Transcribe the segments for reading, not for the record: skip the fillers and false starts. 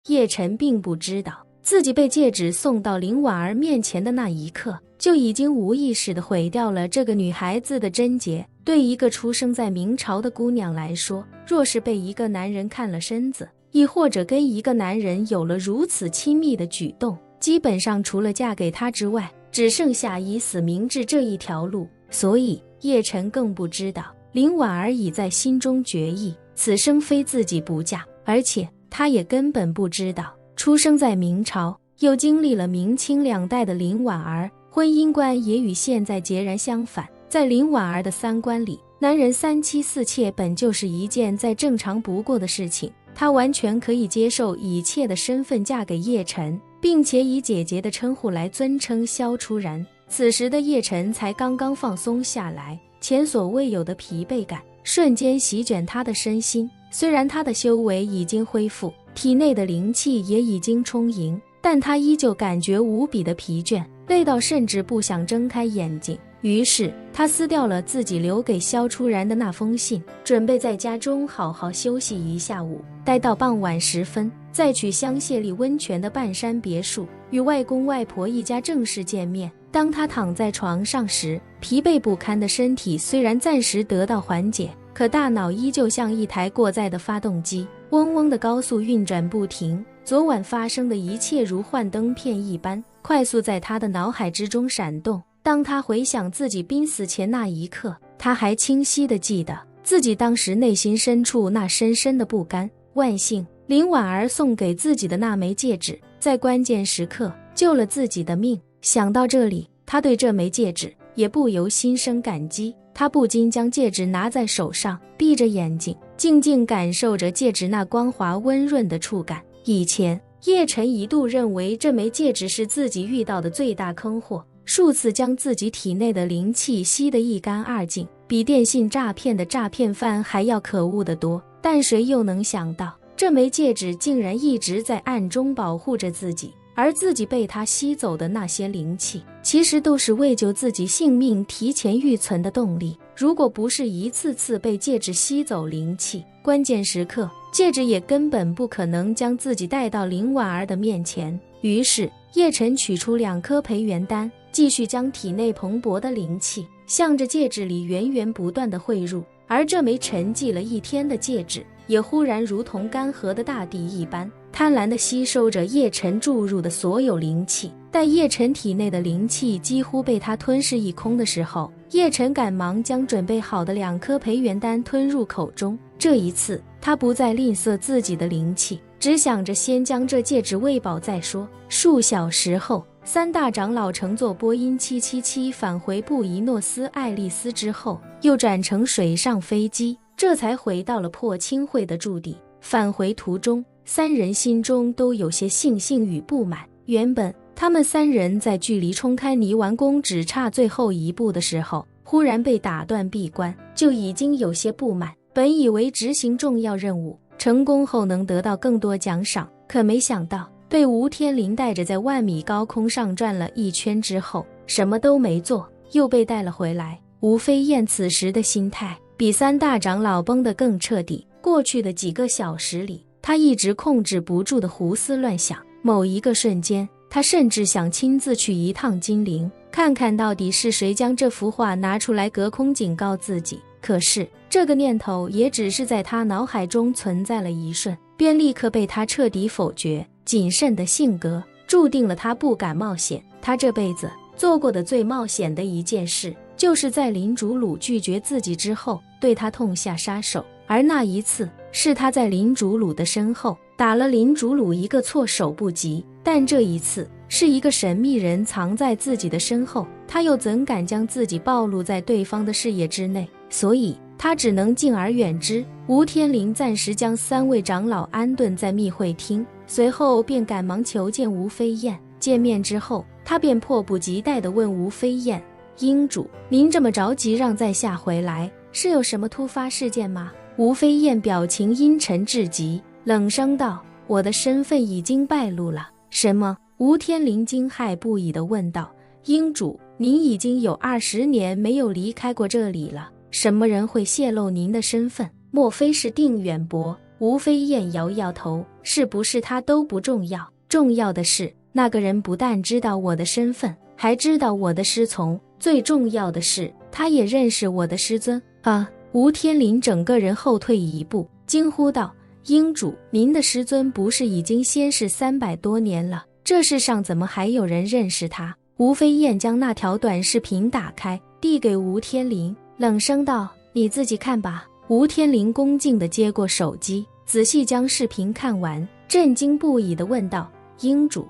叶晨并不知道，自己被戒指送到林婉儿面前的那一刻，就已经无意识地毁掉了这个女孩子的贞洁。对一个出生在明朝的姑娘来说，若是被一个男人看了身子，亦或者跟一个男人有了如此亲密的举动，基本上除了嫁给他之外，只剩下以死明志这一条路。所以叶晨更不知道，林婉儿已在心中决意，此生非自己不嫁。而且她也根本不知道，出生在明朝又经历了明清两代的林婉儿，婚姻观也与现在截然相反。在林婉儿的三观里，男人三妻四妾本就是一件再正常不过的事情，她完全可以接受以妾的身份嫁给叶晨，并且以姐姐的称呼来尊称萧初然。此时的叶晨才刚刚放松下来，前所未有的疲惫感瞬间席卷他的身心。虽然他的修为已经恢复，体内的灵气也已经充盈，但他依旧感觉无比的疲倦，累到甚至不想睁开眼睛。于是他撕掉了自己留给萧初然的那封信，准备在家中好好休息一下午，待到傍晚时分再去香榭丽温泉的半山别墅与外公外婆一家正式见面。当他躺在床上时，疲惫不堪的身体虽然暂时得到缓解，可大脑依旧像一台过载的发动机，嗡嗡的高速运转不停。昨晚发生的一切如幻灯片一般，快速在他的脑海之中闪动。当他回想自己濒死前那一刻，他还清晰地记得自己当时内心深处那深深的不甘。万幸，林婉儿送给自己的那枚戒指，在关键时刻救了自己的命。想到这里，他对这枚戒指也不由心生感激。他不禁将戒指拿在手上，闭着眼睛，静静感受着戒指那光滑温润的触感。以前，叶晨一度认为这枚戒指是自己遇到的最大坑祸，数次将自己体内的灵气吸得一干二净，比电信诈骗的诈骗犯还要可恶得多。但谁又能想到，这枚戒指竟然一直在暗中保护着自己，而自己被他吸走的那些灵气，其实都是为救自己性命提前预存的动力。如果不是一次次被戒指吸走灵气，关键时刻戒指也根本不可能将自己带到林婉儿的面前。于是叶晨取出2颗培元丹，继续将体内蓬勃的灵气向着戒指里源源不断地汇入，而这枚沉寂了一天的戒指也忽然如同干涸的大地一般，贪婪地吸收着叶晨注入的所有灵气。待叶晨体内的灵气几乎被他吞噬一空的时候，叶晨赶忙将准备好的2颗培元丹吞入口中。这一次他不再吝啬自己的灵气，只想着先将这戒指喂饱再说。数小时后，3大长老乘坐波音777返回布宜诺斯艾利斯之后，又转乘水上飞机，这才回到了破清会的驻地。返回途中，3人心中都有些悻悻与不满。原本他们3人在距离冲开泥丸宫只差最后一步的时候，忽然被打断闭关，就已经有些不满。本以为执行重要任务成功后能得到更多奖赏，可没想到被吴天林带着在万米高空上转了一圈之后，什么都没做，又被带了回来。吴飞燕此时的心态比3大长老绷得更彻底。过去的几个小时里，他一直控制不住的胡思乱想。某一个瞬间，他甚至想亲自去一趟金陵，看看到底是谁将这幅画拿出来隔空警告自己。可是这个念头也只是在他脑海中存在了一瞬，便立刻被他彻底否决。谨慎的性格注定了他不敢冒险。他这辈子做过的最冒险的一件事，就是在林竹鲁拒绝自己之后对他痛下杀手。而那一次是他在林竹鲁的身后打了林竹鲁一个措手不及，但这一次是一个神秘人藏在自己的身后，他又怎敢将自己暴露在对方的视野之内？所以他只能敬而远之。吴天林暂时将3位长老安顿在密会厅，随后便赶忙求见吴飞燕。见面之后，他便迫不及待地问吴飞燕：英主，您这么着急让在下回来，是有什么突发事件吗？吴飞燕表情阴沉至极，冷声道：我的身份已经败露了。什么？吴天林惊骇不已地问道：英主，您已经有20年没有离开过这里了，什么人会泄露您的身份？莫非是定远伯？吴飞燕摇摇头，是不是他都不重要，重要的是那个人不但知道我的身份，还知道我的师从，最重要的是他也认识我的师尊啊！吴天林整个人后退一步，惊呼道：英主，您的师尊不是已经仙逝300多年了，这世上怎么还有人认识他？吴飞燕将那条短视频打开，递给吴天林，冷声道：你自己看吧。吴天林恭敬地接过手机，仔细将视频看完，震惊不已地问道：英主，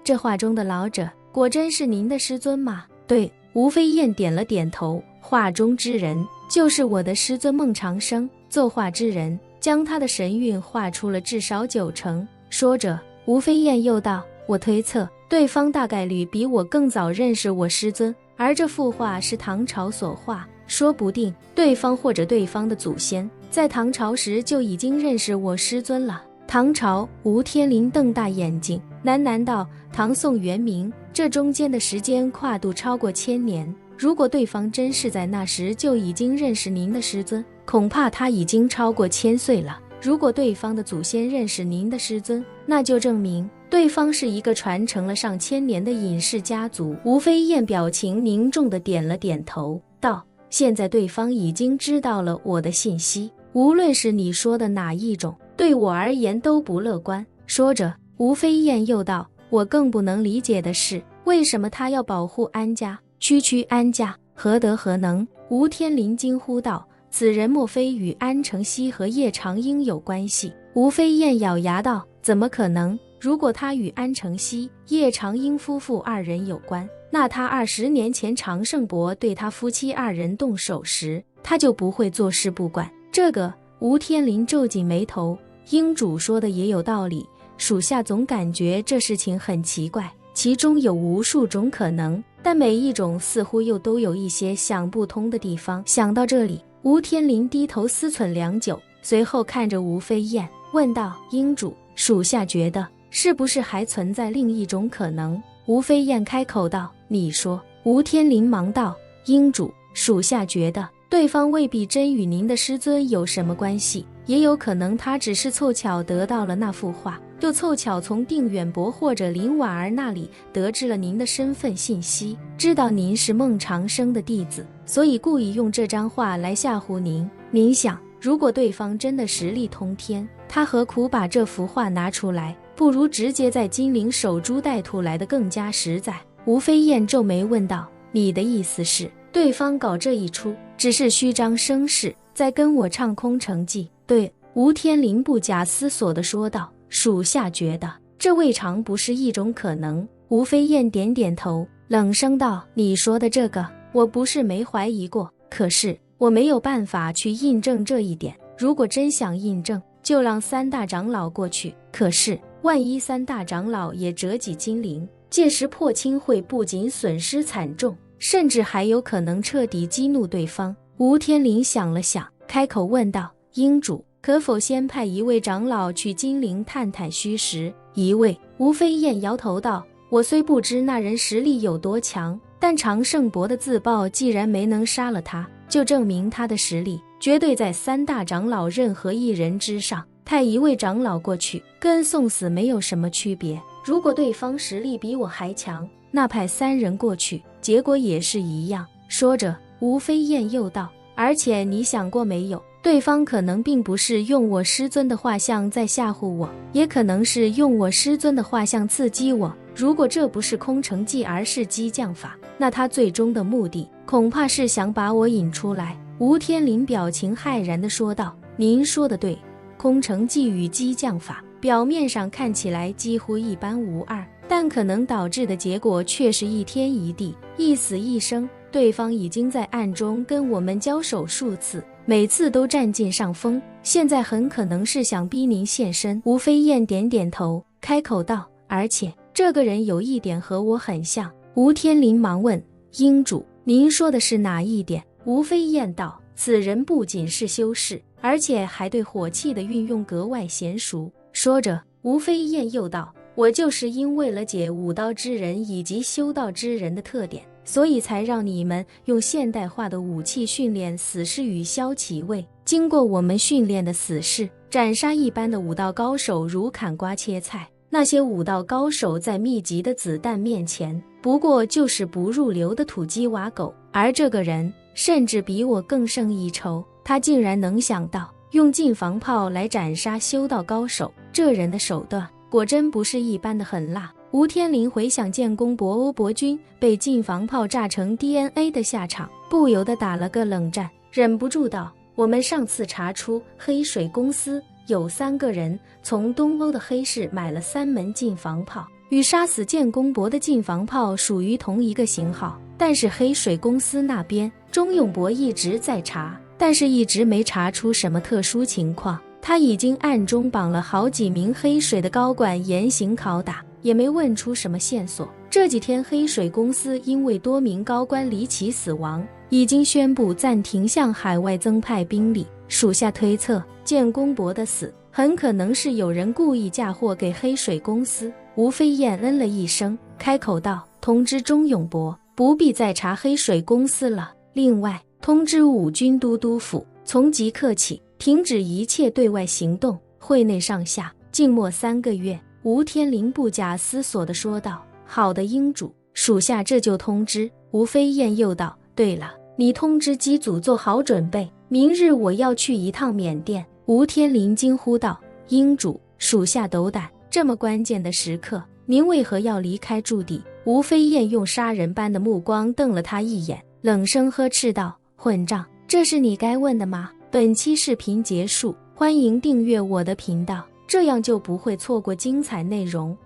这画中的老者果真是您的师尊吗？对，吴飞燕点了点头，画中之人就是我的师尊孟长生，作画之人将他的神韵画出了至少90%。说着，吴飞燕又道：我推测对方大概率比我更早认识我师尊，而这幅画是唐朝所画，说不定对方或者对方的祖先在唐朝时就已经认识我师尊了。唐朝？吴天林瞪大眼睛，喃喃道：唐宋元明，这中间的时间跨度超过1000年，如果对方真是在那时就已经认识您的师尊，恐怕他已经超过1000岁了。如果对方的祖先认识您的师尊，那就证明对方是一个传承了上千年的隐世家族。吴飞燕表情凝重地点了点头，道：现在对方已经知道了我的信息，无论是你说的哪一种，对我而言都不乐观。说着，吴飞燕又道：我更不能理解的是，为什么他要保护安家？区安家，何德何能？吴天林惊呼道：此人莫非与安承熙和叶长英有关系？吴飞燕咬牙道：怎么可能？如果他与安承熙、叶长英夫妇2人有关，那他20年前常胜伯对他夫妻2人动手时，他就不会坐视不管。这个，吴天林皱紧眉头，英主说的也有道理，属下总感觉这事情很奇怪，其中有无数种可能，但每一种似乎又都有一些想不通的地方。想到这里，吴天林低头思忖良久，随后看着吴飞燕问道：英主，属下觉得是不是还存在另一种可能？吴飞燕开口道：你说。吴天林忙道：英主，属下觉得对方未必真与您的师尊有什么关系，也有可能他只是凑巧得到了那幅画，又凑巧从定远伯或者林婉儿那里得知了您的身份信息，知道您是孟长生的弟子，所以故意用这张画来吓唬您。您想，如果对方真的实力通天，他何苦把这幅画拿出来？不如直接在金陵守株待兔来得更加实在。吴飞燕皱眉问道：你的意思是，对方搞这一出只是虚张声势，在跟我唱空城计？对，吴天林不假思索地说道：属下觉得这未尝不是一种可能。吴飞燕点点头，冷声道：你说的这个我不是没怀疑过，可是我没有办法去印证这一点。如果真想印证，就让3大长老过去，可是万一3大长老也折戟金陵，届时破清会不仅损失惨重，甚至还有可能彻底激怒对方。吴天林想了想，开口问道：英主，可否先派1位长老去金陵探探虚实？1位？吴飞燕摇头道：我虽不知那人实力有多强，但常胜伯的自爆既然没能杀了他，就证明他的实力绝对在3大长老任何一人之上。派1位长老过去，跟送死没有什么区别。如果对方实力比我还强，那派3人过去，结果也是一样。说着，吴飞燕又道：而且你想过没有，对方可能并不是用我师尊的画像在吓唬我，也可能是用我师尊的画像刺激我。如果这不是空城计，而是激将法，那他最终的目的恐怕是想把我引出来。吴天林表情骇然地说道：您说的对，空城计与激将法表面上看起来几乎一般无二，但可能导致的结果却是一天一地，一死一生。对方已经在暗中跟我们交手数次，每次都占尽上风，现在很可能是想逼您现身。吴飞燕点点头，开口道：而且这个人有一点和我很像。吴天林忙问：英主，您说的是哪一点？吴飞燕道：此人不仅是修士，而且还对火器的运用格外娴熟。说着，吴飞燕又道：我就是因为了解武道之人以及修道之人的特点，所以才让你们用现代化的武器训练死士与萧启卫，经过我们训练的死士，斩杀一般的武道高手如砍瓜切菜。那些武道高手在密集的子弹面前，不过就是不入流的土鸡瓦狗。而这个人甚至比我更胜一筹，他竟然能想到用近防炮来斩杀修道高手，这人的手段果真不是一般的狠辣。吴天林回想建功博欧伯君被近防炮炸成 DNA 的下场，不由得打了个冷战，忍不住道：我们上次查出黑水公司有3个人从东欧的黑市买了3门近防炮，与杀死建功博的近防炮属于同一个型号。但是黑水公司那边，钟永博一直在查，但是一直没查出什么特殊情况。他已经暗中绑了好几名黑水的高管严刑拷打，也没问出什么线索。这几天黑水公司因为多名高官离奇死亡，已经宣布暂停向海外增派兵力。属下推测，建功博的死很可能是有人故意嫁祸给黑水公司。吴飞燕嗯了一声，开口道：通知钟永博，不必再查黑水公司了。另外，通知五军都督府，从即刻起停止一切对外行动，会内上下静默3个月。吴天林不假思索地说道：好的，英主，属下这就通知。吴飞燕又道：对了，你通知机组做好准备，明日我要去一趟缅甸。吴天林惊呼道：英主，属下斗胆，这么关键的时刻，您为何要离开驻地？吴飞燕用杀人般的目光瞪了他一眼，冷声呵斥道：混账，这是你该问的吗？本期视频结束，欢迎订阅我的频道，这样就不会错过精彩内容。